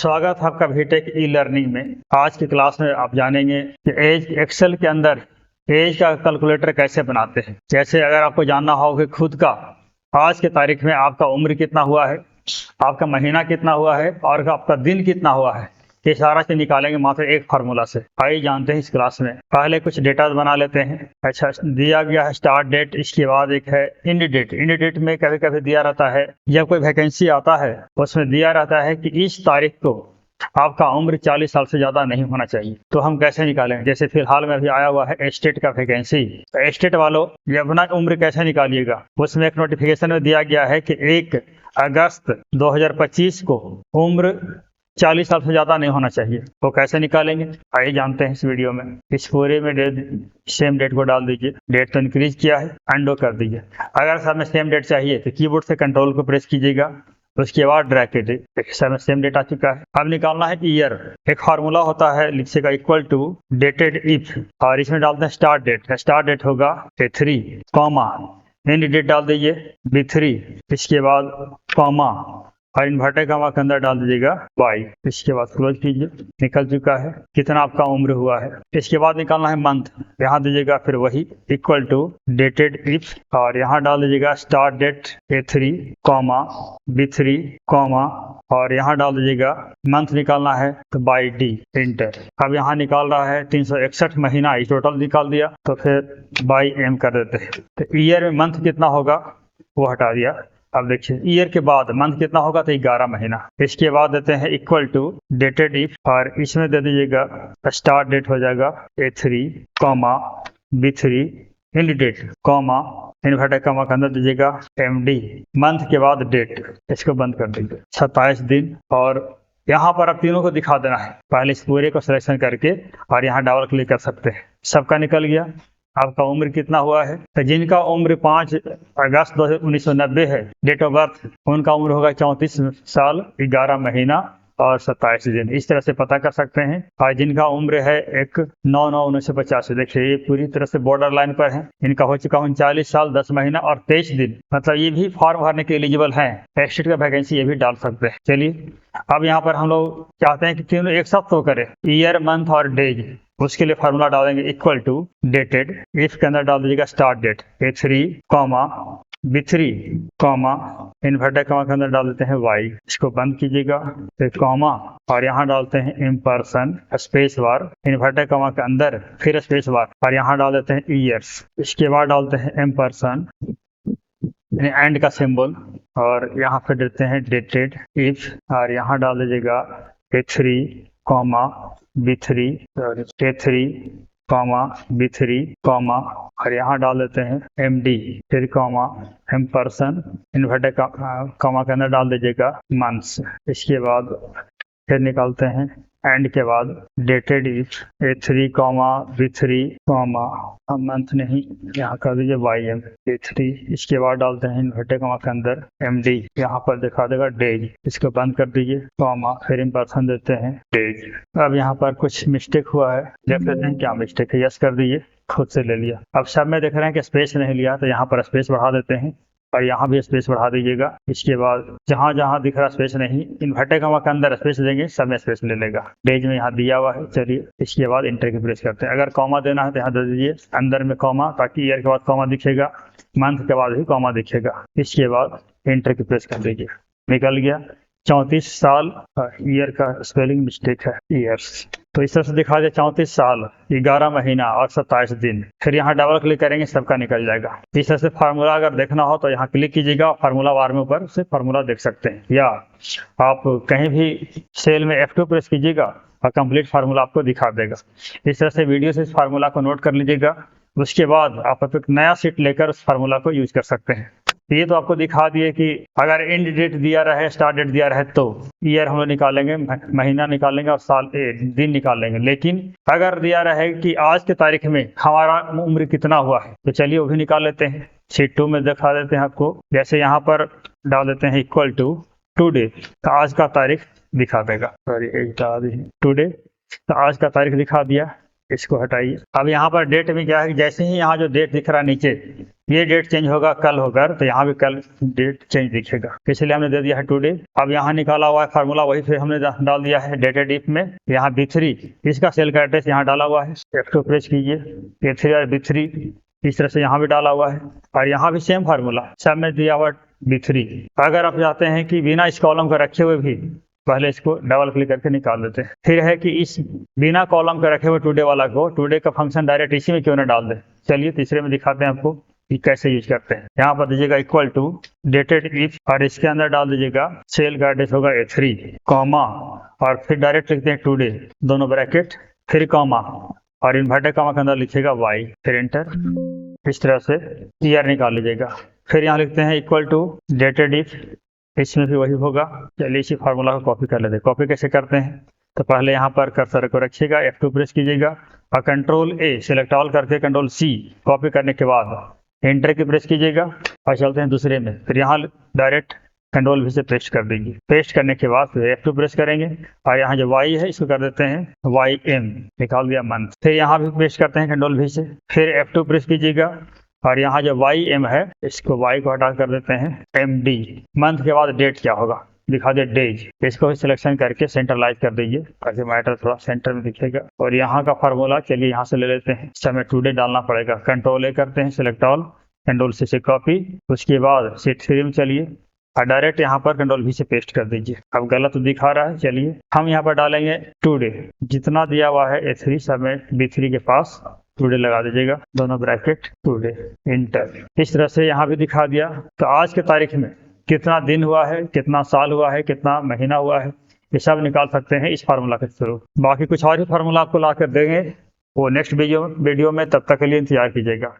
स्वागत है आपका बीटेक ई लर्निंग में। आज की क्लास में आप जानेंगे कि एज एक्सेल के अंदर एज का कैलकुलेटर कैसे बनाते हैं। जैसे अगर आपको जानना हो कि खुद का आज के तारीख में आपका उम्र कितना हुआ है, आपका महीना कितना हुआ है और आपका दिन कितना हुआ है, ये सारा चीज निकालेंगे मात्र एक फार्मूला से। आइए जानते हैं इस क्लास में। पहले कुछ डेटा बना लेते हैं। अच्छा, दिया गया है स्टार्ट डेट, इसके बाद एक है इंड डेट। इंड डेट में कभी कभी दिया रहता है, जब कोई वैकेंसी आता है उसमें दिया रहता है कि इस तारीख को आपका उम्र 40 साल से ज्यादा नहीं होना चाहिए। तो हम कैसे निकालेंगे? जैसे फिलहाल में अभी आया हुआ है एस्टेट का वैकेंसी, तो एस्टेट वालों ये अपना उम्र कैसे निकालिएगा? उसमें एक नोटिफिकेशन में दिया गया है कि 1 अगस्त 2025 को उम्र 40 साल से ज्यादा नहीं होना चाहिए। तो कैसे निकालेंगे आइए जानते हैं इस वीडियो में। इस पूरे में सेम डेट को डाल दीजिए। डेट तो इंक्रीज किया है, अंडो कर दीजिए। अगर सब में सेम डेट चाहिए तो कीबोर्ड से कंट्रोल को प्रेस कीजिएगा, उसके बाद ड्रैग कीजिए। सब में सेम डेट आ चुका है। अब निकालना है ईयर। एक फार्मूला होता है, लिखिएगा इक्वल टू डेटेड इफ, और इसमें डालते हैं स्टार्ट डेट। स्टार्ट डेट होगा A3 कॉमा एंड डेट डाल दीजिए B3, इसके बाद कॉमा और इन्वर्टेड कॉमा के अंदर डाल दीजिएगा Y, इसके बाद क्लोज कीजिए। निकल चुका है कितना आपका उम्र हुआ है। इसके बाद निकालना है मंथ, यहाँ दीजिएगा फिर वही इक्वल टू डेटेड इफ, और यहाँ डाल दीजिएगा start date A3 comma B3 comma, और यहाँ डाल दीजिएगा मंथ निकालना है तो बाई D इंटर। अब यहाँ निकाल रहा है 361 महीना, इस टोटल निकाल दिया तो फिर बाई M कर देते हैं। तो ईयर में मंथ कितना होगा वो हटा दिया। अब देखिए ईयर के बाद मंथ कितना होगा तो 11 महीना। इसके बाद देते हैं इक्वल टू डेटेड इफ, और इसमें दे दीजिएगा स्टार्ट डेट हो जाएगा A3 comma B3 end date comma inverted comma के अंदर दीजिएगा MD, मंथ के बाद डेट। इसको बंद कर दीजिए 27 दिन, और यहाँ पर अब तीनों को दिखा देना है। पहले इस पूरे को सिलेक्शन करके और यहाँ डबल क्लिक कर सकते हैं। सबका निकल गया। आपका उम्र कितना हुआ है? तो जिनका उम्र 5 अगस्त 1990 है डेट ऑफ बर्थ, उनका उम्र होगा 34 साल 11 महीना और 27 दिन। इस तरह से पता कर सकते हैं। और जिनका उम्र है 1/9/1985, देखिए ये पूरी तरह से बॉर्डर लाइन पर है। इनका हो चुका 39 साल 10 महीना और 23 दिन, मतलब ये भी फॉर्म भरने के एलिजिबल हैं। एस्टेट का वैकेंसी ये भी डाल सकते हैं। चलिए अब यहाँ पर हम लोग चाहते हैं कि तीनों एक साथ तो करें, ईयर मंथ और डेज। उसके लिए फार्मूला डालेंगे इक्वल टू डेटेड इफ के अंदर डाल दीजिएगा start date A3 comma B3 comma inverted comma के अंदर डाल देते हैं Y, इसको बंद कीजिएगा फिर कॉमा, और यहाँ डालते हैं in person space bar inverted comma के अंदर फिर स्पेस बार, और यहाँ डाल देते हैं ईयर्स। इसके बाद डालते हैं एम पर्सन एंड का सिंबल, और यहाँ पे देते हैं डेटेड इफ, और यहाँ डाल दीजिएगा A3 comma B3 A3 comma B3 comma, और यहाँ डाल देते हैं MD फिर comma ampersand inverted comma के अंदर डाल दीजिएगा मंथ्स। इसके बाद फिर निकालते हैं एंड के बाद dated if A3 comma B3 comma month नहीं, यहाँ कर दीजिए YM A3। इसके बाद डालते हैं इन्वर्टेड कॉमा के अंदर MD, यहाँ पर दिखा देगा डेज। इसको बंद कर दीजिए कॉमा फिर इन पर्सन देते हैं डेज। अब यहाँ पर कुछ मिस्टेक हुआ है, देख लेते हैं क्या मिस्टेक है। यस कर दीजिए, खुद से ले लिया। अब सब में देख रहे हैं कि स्पेस नहीं लिया, तो यहाँ पर स्पेस बढ़ा देते हैं और यहाँ भी स्पेस बढ़ा दीजिएगा। इसके बाद जहाँ जहाँ दिख रहा स्पेस नहीं, इन्वर्टेड कॉमा के अंदर स्पेस देंगे, सब में स्पेस ले लेगा। डेज में यहाँ दिया हुआ है। चलिए इसके बाद इंटर की प्रेस करते हैं। अगर कॉमा देना है तो यहाँ दे दीजिए अंदर में कॉमा, ताकि ईयर के बाद कॉमा दिखेगा, मंथ के बाद भी कॉमा दिखेगा। इसके बाद इंटर की प्रेस कर दीजिए। निकल गया 34 साल। ईयर का स्पेलिंग मिस्टेक है, ईयर्स। तो इस तरह से दिखा दिया 34 साल 11 महीना और 27 दिन। फिर यहाँ डबल क्लिक करेंगे, सबका निकल जाएगा। इस तरह से फार्मूला अगर देखना हो तो यहाँ क्लिक कीजिएगा, फार्मूला बार में ऊपर से फार्मूला देख सकते हैं, या आप कहीं भी सेल में F2 प्रेस कीजिएगा और कंप्लीट फार्मूला आपको दिखा देगा। इस तरह से वीडियो से इस फार्मूला को नोट कर लीजिएगा। उसके बाद आप एक नया शीट लेकर उस फार्मूला को यूज कर सकते हैं। ये तो आपको दिखा दिए कि अगर एंड डेट दिया रहे, स्टार्ट डेट दिया रहे, तो ईयर हम लोग निकालेंगे, महीना निकालेंगे और साल दिन निकालेंगे। लेकिन अगर दिया रहे कि आज के तारीख में हमारा उम्र कितना हुआ है, तो चलिए वो भी निकाल लेते हैं। शीट 2 में दिखा देते हैं आपको। जैसे यहाँ पर डाल देते हैं इक्वल टू टुडे, तो आज का तारीख दिखा देगा। सॉरी टुडे, तो आज का तारीख दिखा दिया। इसको हटाइए। अब यहाँ पर डेट में क्या है कि जैसे ही यहाँ जो डेट दिख रहा है नीचे, ये डेट चेंज होगा कल होकर, तो यहाँ भी कल डेट चेंज दिखेगा, इसलिए हमने दे दिया है टुडे। अब यहाँ निकाला हुआ है फार्मूला, वही फिर हमने डाल दिया है डेटेड इफ में। यहाँ B3 इसका सेल का एड्रेस यहाँ डाला हुआ है, F2 प्रेस कीजिए, A3 और B3 इस तरह से यहाँ भी डाला हुआ है, और यहाँ भी सेम फार्मूला सब में दिया हुआ B3। अगर आप चाहते हैं कि बिना इस कॉलम को रखे हुए भी, पहले इसको डबल क्लिक करके निकाल देते हैं। फिर है कि इस बिना कॉलम के रखे हुए टुडे वाला को, टुडे का फंक्शन डायरेक्ट इसी में क्यों ना डाल दे। चलिए तीसरे में दिखाते हैं आपको कि कैसे यूज करते हैं। यहाँ पर दीजिएगा इक्वल टू डेटेड इफ, और इसके अंदर डाल दीजिएगा सेल का एड्रेस होगा A3 कॉमा, और फिर डायरेक्ट लिखते हैं टुडे, दोनों ब्रैकेट, फिर कॉमा, और इन्वर्टेड कॉमा के अंदर लिखिएगा Y, फिर एंटर। इस तरह से ईयर निकाल लीजिएगा। फिर यहाँ लिखते हैं इक्वल टू डेटेड इफ, इसमें भी वही होगा। चलिए इसी फार्मूला को कॉपी कर लेते हैं। कॉपी कैसे करते हैं, तो पहले यहाँ पर कर्सर को रखिएगा, F2 प्रेस कीजिएगा, और कंट्रोल A सेलेक्ट ऑल करके कंट्रोल C कॉपी करने के बाद एंटर की प्रेस कीजिएगा, और चलते हैं दूसरे में। फिर यहाँ डायरेक्ट कंट्रोल V से पेस्ट कर देंगे। पेस्ट करने के बाद फिर F2 प्रेस करेंगे, और यहाँ जो Y है इसको कर देते हैं YM, निकाल दिया मंथ। फिर यहाँ भी पेस्ट करते हैं कंट्रोल V से, फिर F2 प्रेस कीजिएगा, और यहाँ जो YM है इसको Y को हटा कर देते हैं MD। मंथ के बाद डेट क्या होगा दिखा दे, डेज। इसको भी सिलेक्शन करके सेंट्रलाइज कर दीजिए ताकि मैटर थोड़ा सेंटर में दिखेगा। और यहाँ का फार्मूला चलिए यहाँ से ले लेते हैं, समय टुडे डालना पड़ेगा। कंट्रोल A करते हैं, सिलेक्ट ऑल, कंट्रोल C से कॉपी, उसके बाद शीट 3 में चलिए, और डायरेक्ट यहाँ पर कंट्रोल V से पेस्ट कर दीजिए। अब गलत दिखा रहा है, चलिए हम यहाँ पर डालेंगे टुडे, जितना दिया हुआ है A3 सब में B3 के पास टुडे लगा दीजिएगा, दोनों ब्रैकेट, टुडे, इंटर। इस तरह से यहाँ भी दिखा दिया। तो आज के तारीख में कितना दिन हुआ है, कितना साल हुआ है, कितना महीना हुआ है, ये सब निकाल सकते हैं इस फार्मूला के थ्रू। बाकी कुछ और ही फार्मूला आपको ला कर देंगे वो नेक्स्ट वीडियो में, तब तक के लिए इंतजार कीजिएगा।